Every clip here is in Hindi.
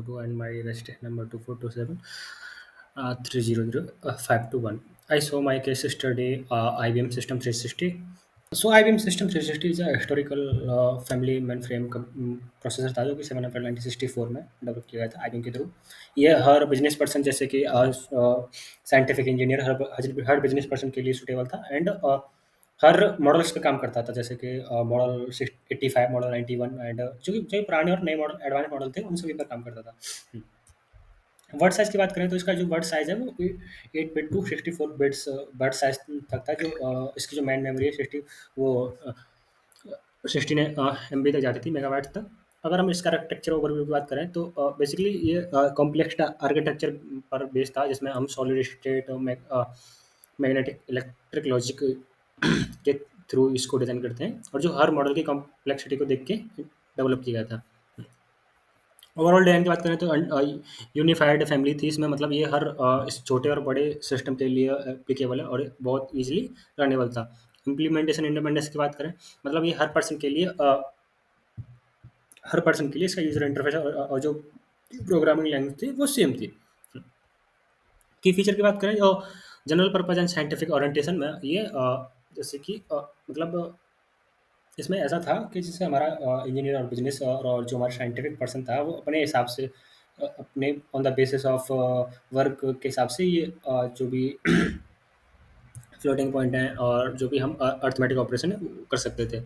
And my registration number 2427 300 521. I saw my case study IBM System 360. So IBM System 360 is a historical family mainframe processor था जो कि 7 अप्रैल 1964 में डेवलप किया गया था आईबीएम के थ्रू। ये हर बिजनेस पर्सन जैसे कि साइंटिफिक इंजीनियर हर बिजनेस पर्सन के लिए सूटेबल था एंड हर मॉडल्स पे काम करता था जैसे कि मॉडल 85 मॉडल 91 एंड जो पुराने और नए मॉडल एडवांस मॉडल थे उन सभी पर काम करता था। वर्ड साइज़ की बात करें तो इसका जो वर्ड साइज़ है वो 8 bit to 64 bits word size तक था। जो इसकी जो मेन मेमोरी है 60 वो 16 एमबी तक जाती थी, मेगाबाइट्स तक। अगर हम इसका आर्किटेक्चर ओवरव्यू की बात करें तो बेसिकली ये कॉम्प्लेक्स आर्किटेक्चर पर बेस्ड था जिसमें हम solid state magnetic electric logic के थ्रू इसको डिज़ाइन करते हैं और जो हर मॉडल की कॉम्प्लेक्सिटी को देख के डेवलप किया गया था। ओवरऑल डिज़ाइन की बात करें तो यूनिफाइड फैमिली थी इसमें, मतलब ये हर इस छोटे और बड़े सिस्टम के लिए एप्लीकेबल है और बहुत ईजिली रनेबल था। इम्प्लीमेंटेशन इंडिपेंडेंस की बात करें, मतलब ये हर पर्सन के लिए इसका यूज़र इंटरफेस और जो प्रोग्रामिंग लैंग्वेज थी वो सेम थी। की फीचर की बात करें जो general purpose and scientific orientation में ये जैसे कि मतलब इसमें ऐसा था कि जैसे हमारा इंजीनियर और बिजनेस और जो हमारा साइंटिफिक पर्सन था वो अपने हिसाब से अपने on the basis of work के हिसाब से ये जो भी फ्लोटिंग पॉइंट हैं और जो भी हम अर्थमेटिक ऑपरेशन है वो कर सकते थे।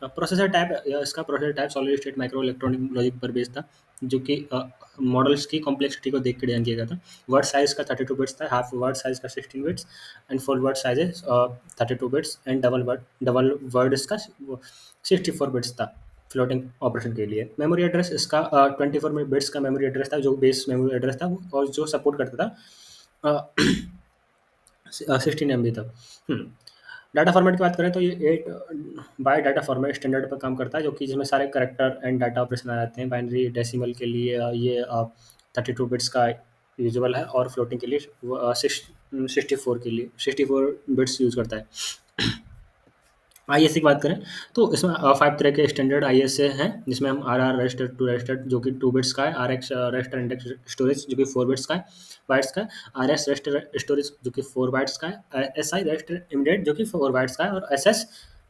प्रोसेसर टाइप या इसका processor type solid state micro electronic logic पर बेस्ड था जो कि मॉडल्स की कॉम्प्लेक्सिटी को देख के डिजाइन किया गया था। वर्ड साइज का 32 बिट्स था, हाफ वर्ड साइज का 16 bits and full word size 32 bits and double word इसका 64 बिट्स था फ्लोटिंग ऑपरेशन के लिए। मेमोरी एड्रेस इसका 24 बिट्स का मेमोरी एड्रेस था जो बेस मेमोरी एड्रेस था और जो सपोर्ट करता था 16 एमबी तक। डाटा फॉर्मेट की बात करें तो ये 8 बाय डाटा फॉर्मेट स्टैंडर्ड पर काम करता है जो कि जिसमें सारे करेक्टर एंड डाटा ऑपरेशन आ जाते हैं। बाइनरी डेसिमल के लिए ये 32 बिट्स का यूजेबल है और फ्लोटिंग के लिए 64 बिट्स यूज़ करता है। आईएसए की बात करें तो इसमें 5 तरह के स्टैंडर्ड आईएसए हैं जिसमें हम आर रजिस्टर टू रजिस्टर जो कि 2 बिट्स का है, R X register index storage जो कि 4 बिट्स का है बाइट्स का है, आर एस रजिस्टर स्टोरेज जो कि 4 बाइट्स का है, एस आई रजिस्टर इमीडिएट जो कि 4 बाइट्स का है और एस एस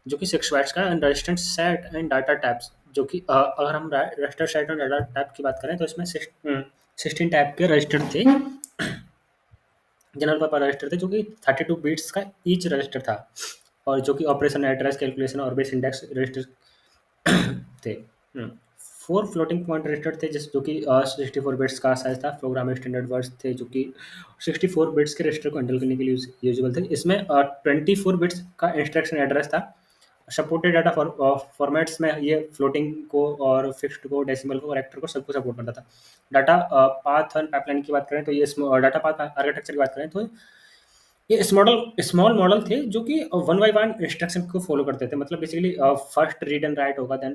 जो कि 6 बाइट्स का है and resistant set and data types जो कि अगर हम register set and data type की बात करें तो इसमें 16 टाइप के रजिस्टर थे, जनरल पर्पज रजिस्टर थे जो कि 32 बिट्स का ईच रजिस्टर था और जो कि ऑपरेशन एड्रेस कैलकुलेशन और बेस इंडेक्स रजिस्टर थे। 4 फ्लोटिंग पॉइंट रजिस्टर थे जो कि 64 बिट्स का साइज था। प्रोग्राम स्टैंडर्ड वर्ड्स थे जो कि 64 बिट्स के रजिस्टर को हैंडल करने के लिए यूजेबल थे। इसमें 24 बिट्स का इंस्ट्रक्शन एड्रेस था। सपोर्टेड डाटा फॉर्मेट्स में ये फ्लोटिंग को और फिक्स्ड को, डेसिमल को, करेक्टर को सबको सपोर्ट करता था। डाटा पाथ एंड पाइपलाइन की बात करें तो ये डाटा पाथ आर्किटेक्चर की बात करें तो ये स्मॉल मॉडल थे जो कि वन बाय वन इंस्ट्रक्शन को फॉलो करते थे। मतलब basically first read and right होगा, देन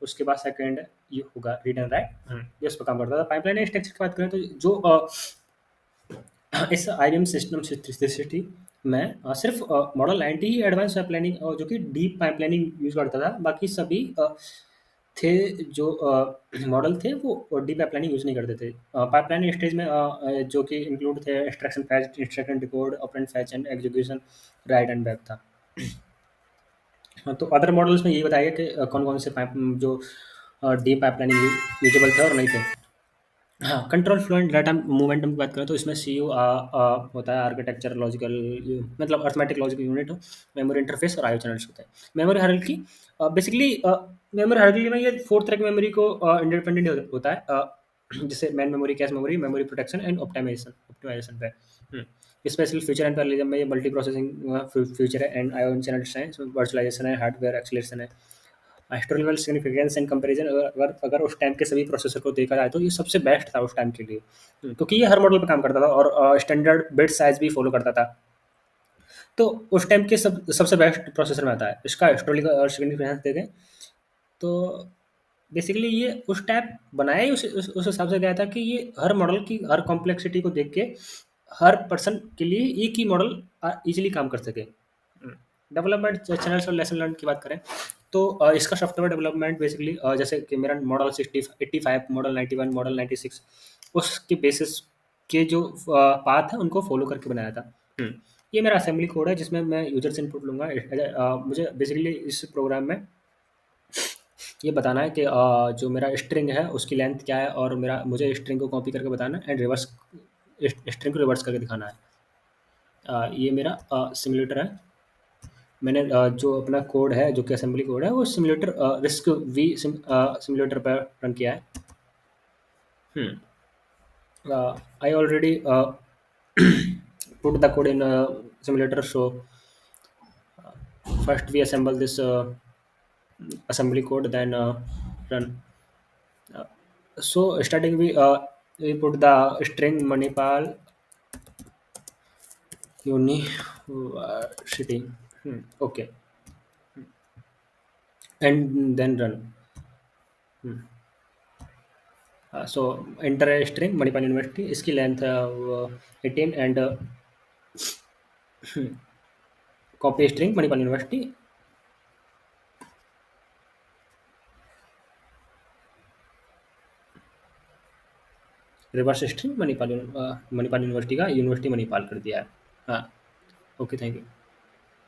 उसके बाद सेकंड ये होगा रीड एंड राइट, ये उस पर काम करता था। पाइपलाइन स्ट्रक्चर की बात करें तो जो इस आईबीएम सिस्टम 360 में सिर्फ मॉडल 90 ही एडवांस पाइपलाइनिंग जो कि डीप पाइपलाइनिंग यूज करता था। बाकी सभी थे जो मॉडल थे वो डीप पाइपलाइनिंग यूज़ नहीं करते थे। पाइपलाइनिंग स्टेज में जो कि इंक्लूड थे instruction fetch, instruction decode, operand fetch and execution, right and back था। तो अदर मॉडल्स में ये बताया गया कि कौन-कौन से जो डीप पाइपलाइनिंग यूजेबल थे और नहीं थे। हाँ, control flow and data momentum की बात करें तो इसमें सीयू होता है, आर्किटेक्चर लॉजिकल मतलब arithmetic logical unit, memory interface और आईओ चैनल्स होते हैं। Memory hierarchy basically memory hierarchy में ये 4 तरह की मेमोरी को इंडिपेंडेंट होता है जैसे main memory, cache memory, memory protection and optimization पे। स्पेशल फीचर एंड पैरेललिज्म में ये मल्टी प्रोसेसिंग फीचर है एंड आईओ चैनल्स हैं, इसमें वर्चुअलाइजेशन है, हार्डवेयर एक्सीलरेशन है। हिस्टोरिकल सिग्निफिकेंस एंड कंपैरिजन, अगर अगर उस टाइम के सभी प्रोसेसर को देखा जाए तो ये सबसे बेस्ट था उस टाइम के लिए, क्योंकि ये हर मॉडल पे काम करता था और स्टैंडर्ड बिट साइज भी फॉलो करता था। तो उस टाइम के सबसे बेस्ट प्रोसेसर में आता है। इसका हिस्टोरिकल सिग्निफिकेंस देखें तो बेसिकली ये उस टाइप बनाया ही उस हिसाब से गया था कि ये हर मॉडल की हर कॉम्प्लेक्सिटी को देख के हर पर्सन के लिए एक ही मॉडल इजीली काम कर सके। डेवलपमेंट चैनल्स और लेसन लर्न की बात करें तो इसका सॉफ्टवेयर डेवलपमेंट बेसिकली जैसे कि मेरा मॉडल 85, मॉडल 91, मॉडल 96, उसके बेसिस के जो पाथ है उनको फॉलो करके बनाया था। ये मेरा असेंबली कोड है जिसमें मैं यूजर से इनपुट लूँगा। मुझे बेसिकली इस प्रोग्राम में ये बताना है कि जो मेरा स्ट्रिंग है उसकी लेंथ क्या है, और मेरा मुझे स्ट्रिंग को कॉपी करके बताना है एंड रिवर्स स्ट्रिंग को रिवर्स करके दिखाना है। ये मेरा सिमुलेटर है। मैंने जो अपना कोड है जो कि असेंबली कोड है वो सिमुलेटर रिस्क वी सिमुलेटर पर रन किया है। I already put the code in simulator. So first we assemble this assembly code, then run. Uh, so starting we put the string Manipal University. Okay, and then run. So enter a string Manipal University. इसकी length 18 and copy string Manipal University. Reverse string Manipal university का यूनिवर्सिटी मणिपाल कर दिया है। हाँ, ओके, थैंक यू।